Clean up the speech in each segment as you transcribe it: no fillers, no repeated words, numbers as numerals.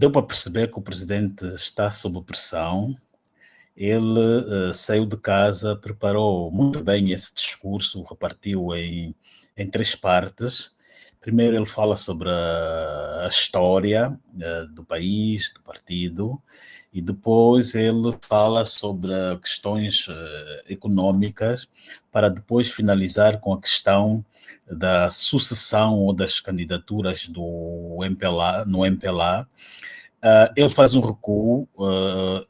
deu para perceber que o presidente está sob pressão. Ele saiu de casa, preparou muito bem esse discurso, repartiu em três partes. Primeiro, ele fala sobre a história do país, do partido, e depois ele fala sobre questões econômicas, para depois finalizar com a questão da sucessão ou das candidaturas do MPLA, no MPLA. Ele faz um recuo.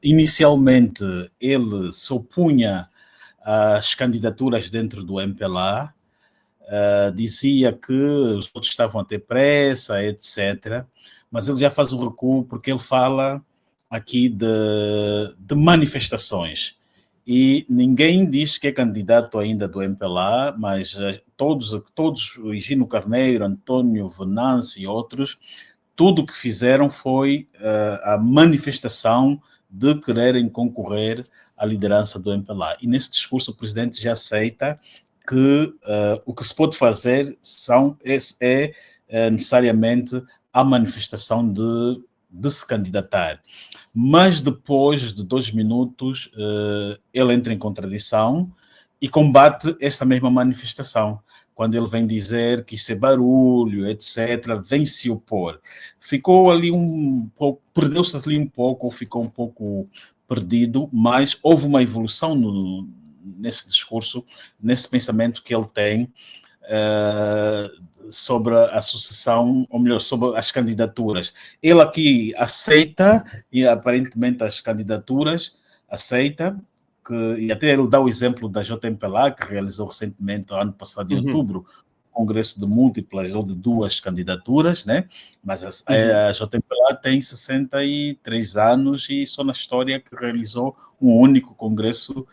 Inicialmente, ele se opunha às candidaturas dentro do MPLA, dizia que os outros estavam a ter pressa, etc. Mas ele já faz um recuo porque ele fala aqui de manifestações. E ninguém diz que é candidato ainda do MPLA, mas todos, o Higino Carneiro, António Venâncio e outros, tudo o que fizeram foi a manifestação de quererem concorrer à liderança do MPLA. E nesse discurso o presidente já aceita que o que se pode fazer é necessariamente a manifestação de se candidatar. Mas depois de 2 minutos ele entra em contradição e combate essa mesma manifestação. Quando ele vem dizer que isso é barulho, etc., vem se opor. Ficou ali um pouco, perdeu-se ali um pouco, ou ficou um pouco perdido, mas houve uma evolução nesse discurso, nesse pensamento que ele tem sobre a sucessão, ou melhor, sobre as candidaturas. Ele aqui aceita, e aparentemente as candidaturas aceita, e até ele dá o exemplo da JMPLA, que realizou recentemente, ano passado, em outubro, congresso de múltiplas ou de 2 candidaturas, né? Mas a JMPLA tem 63 anos e só na história que realizou um único congresso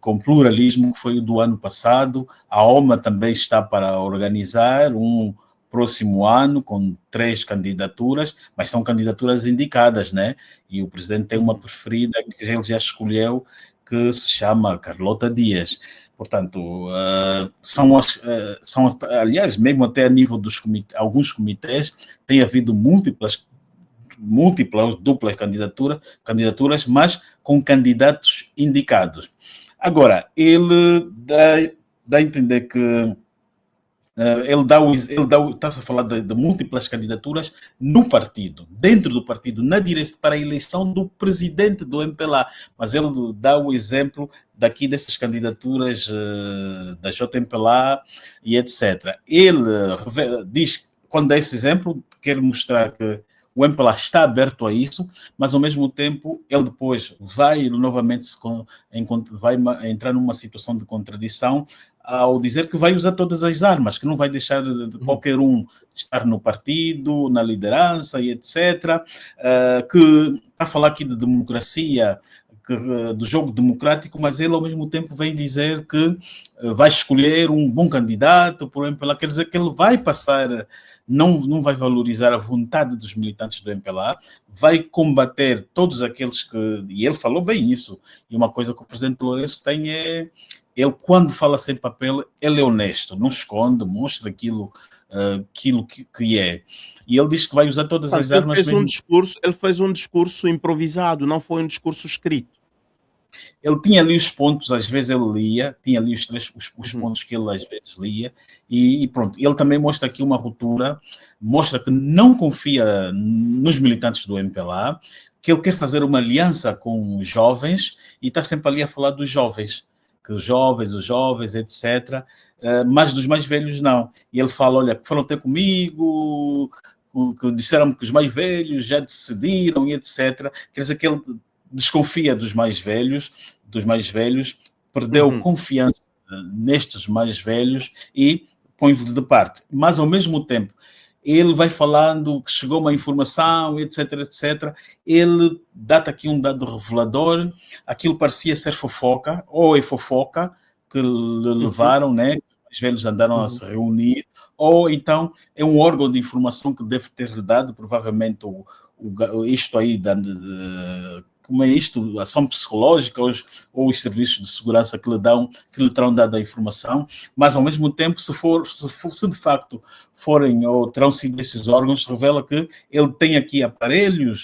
com pluralismo, que foi o do ano passado. A OMA também está para organizar um próximo ano com 3 candidaturas, mas são candidaturas indicadas, né? E o presidente tem uma preferida que ele já escolheu, que se chama Carlota Dias. Portanto, aliás, mesmo até a nível dos alguns comitês, tem havido múltiplas, duplas candidaturas, mas com candidatos indicados. Agora, ele dá a entender que está-se a falar de múltiplas candidaturas no partido, dentro do partido, na direção para a eleição do presidente do MPLA, mas ele dá o exemplo daqui dessas candidaturas da JMPLA e etc. Ele diz, quando dá esse exemplo, quer mostrar que o MPLA está aberto a isso, mas ao mesmo tempo ele depois vai novamente vai entrar numa situação de contradição ao dizer que vai usar todas as armas, que não vai deixar de qualquer um estar no partido, na liderança e etc. Que está a falar aqui de democracia, do jogo democrático, mas ele ao mesmo tempo vem dizer que vai escolher um bom candidato por MPLA, quer dizer que ele vai passar, não vai valorizar a vontade dos militantes do MPLA, vai combater todos aqueles que, e ele falou bem isso, e uma coisa que o presidente Lourenço tem é, ele quando fala sem papel, ele é honesto, não esconde, mostra aquilo que é. E ele diz que vai usar todas as armas. Ele fez um discurso improvisado, não foi um discurso escrito. Ele tinha ali os pontos, às vezes ele lia, tinha ali os pontos que ele às vezes lia, e pronto. Ele também mostra aqui uma ruptura, mostra que não confia nos militantes do MPLA, que ele quer fazer uma aliança com os jovens, e está sempre ali a falar dos jovens, que os jovens, etc., mas dos mais velhos não. E ele fala, olha, foram ter comigo, que disseram que os mais velhos já decidiram, e etc. Quer dizer que ele desconfia dos mais velhos, perdeu confiança nestes mais velhos e põe-os de parte. Mas, ao mesmo tempo, ele vai falando que chegou uma informação, etc, etc. Ele dá-te aqui um dado revelador, aquilo parecia ser fofoca, ou é fofoca que levaram, né? Os velhos andaram a se reunir, ou então é um órgão de informação que deve ter dado, provavelmente, isto aí como é isto, ação psicológica ou os serviços de segurança que lhe terão dado a informação, mas ao mesmo tempo, se de facto forem ou terão sido esses órgãos, revela que ele tem aqui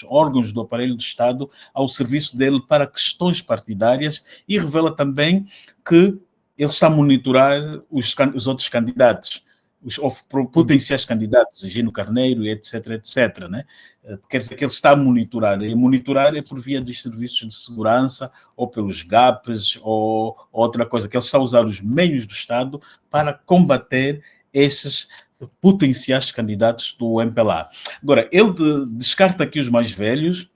órgãos do aparelho do Estado ao serviço dele para questões partidárias, e revela também que ele está a monitorar os outros candidatos, os potenciais candidatos, Gino Carneiro, etc, etc, né? Quer dizer que ele está a monitorar, e monitorar é por via dos serviços de segurança, ou pelos GAPs, ou outra coisa, que ele está a usar os meios do Estado para combater esses potenciais candidatos do MPLA. Agora, ele descarta aqui os mais velhos,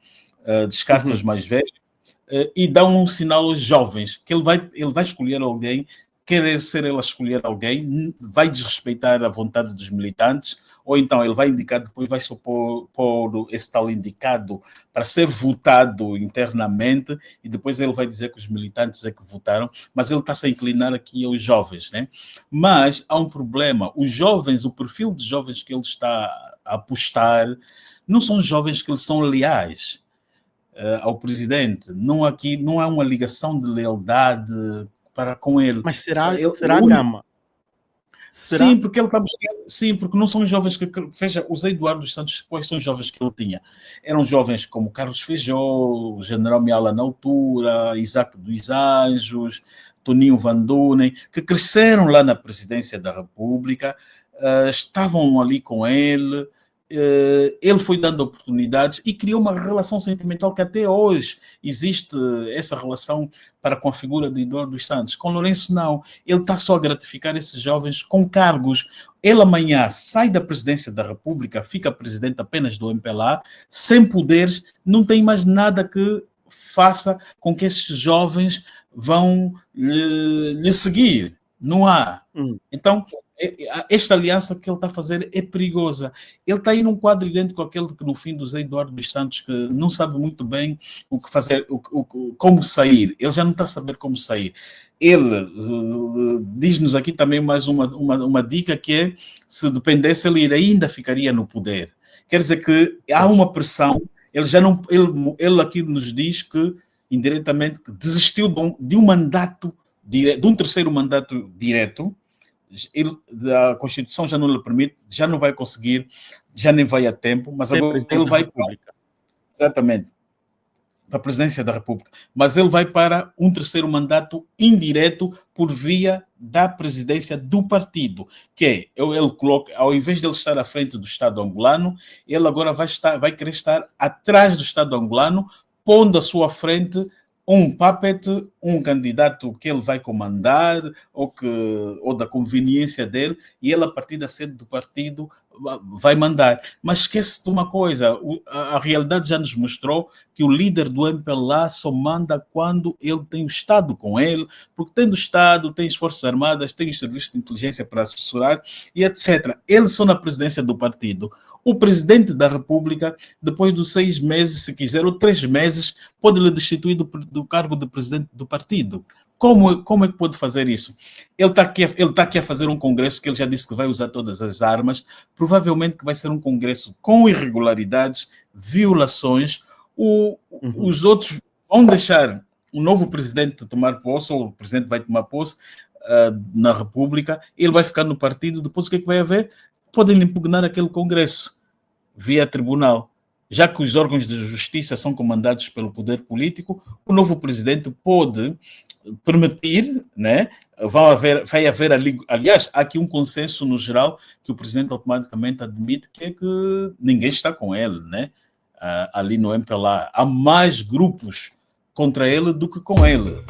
e dá um sinal aos jovens, que ele vai escolher alguém, querer ser ele a escolher alguém, vai desrespeitar a vontade dos militantes, ou então ele vai indicar, depois vai só pôr esse tal indicado para ser votado internamente, e depois ele vai dizer que os militantes é que votaram, mas ele está-se a inclinar aqui aos jovens, né? Mas há um problema, os jovens, o perfil de jovens que ele está a apostar, não são jovens que lhe são leais ao presidente, não há uma ligação de lealdade para com ele. Mas será Gama? Será? Sim, porque não são jovens que... Veja, os Eduardo dos Santos, quais são os jovens que ele tinha? Eram jovens como Carlos Feijó, o General Miala na altura, Isaac dos Anjos, Toninho Van Dunen, que cresceram lá na presidência da República, estavam ali com ele, ele foi dando oportunidades e criou uma relação sentimental que até hoje existe, essa relação para com a figura de Eduardo dos Santos. Com Lourenço não, ele está só a gratificar esses jovens com cargos. Ele amanhã sai da presidência da República, fica presidente apenas do MPLA, sem poderes, não tem mais nada que faça com que esses jovens vão lhe seguir. Não há. Então, esta aliança que ele está a fazer é perigosa. Ele está aí num quadro idêntico àquele que no fim do Zé Eduardo dos Santos, que não sabe muito bem o que fazer, como sair. Ele já não está a saber como sair. Ele diz-nos aqui também mais uma dica, que é, se dependesse, ele ainda ficaria no poder. Quer dizer que há uma pressão. Ele aqui nos diz que, indiretamente, que desistiu de um mandato, de um terceiro mandato direto. A Constituição já não lhe permite, já não vai conseguir, já nem vai a tempo, mas agora ele vai para, exatamente, para a presidência da República, mas ele vai para um terceiro mandato indireto por via da presidência do partido, que é, ele coloca, ao invés de ele estar à frente do Estado angolano, ele agora vai querer estar atrás do Estado angolano, pondo à sua frente um puppet, um candidato que ele vai comandar ou da conveniência dele, e ele, a partir da sede do partido, vai mandar. Mas esquece de uma coisa, a realidade já nos mostrou que o líder do MPLA só manda quando ele tem o Estado com ele, porque tem do Estado, tem as Forças Armadas, tem os serviços de inteligência para assessorar, e etc. Ele só na presidência do partido. O presidente da República, depois dos 6 meses, se quiser, ou 3 meses, pode lhe destituir do cargo de presidente do partido. Como é que pode fazer isso? Ele está aqui a fazer um congresso que ele já disse que vai usar todas as armas, provavelmente que vai ser um congresso com irregularidades, violações. Os outros vão deixar o novo presidente tomar posse, ou o presidente vai tomar posse na República, ele vai ficar no partido, depois o que é que vai haver? Podem impugnar aquele congresso via tribunal. Já que os órgãos de justiça são comandados pelo poder político, o novo presidente pode permitir, né? Vai haver ali, aliás, há aqui um consenso no geral que o presidente automaticamente admite, que é que ninguém está com ele, né? Ali no MPLA há mais grupos contra ele do que com ele.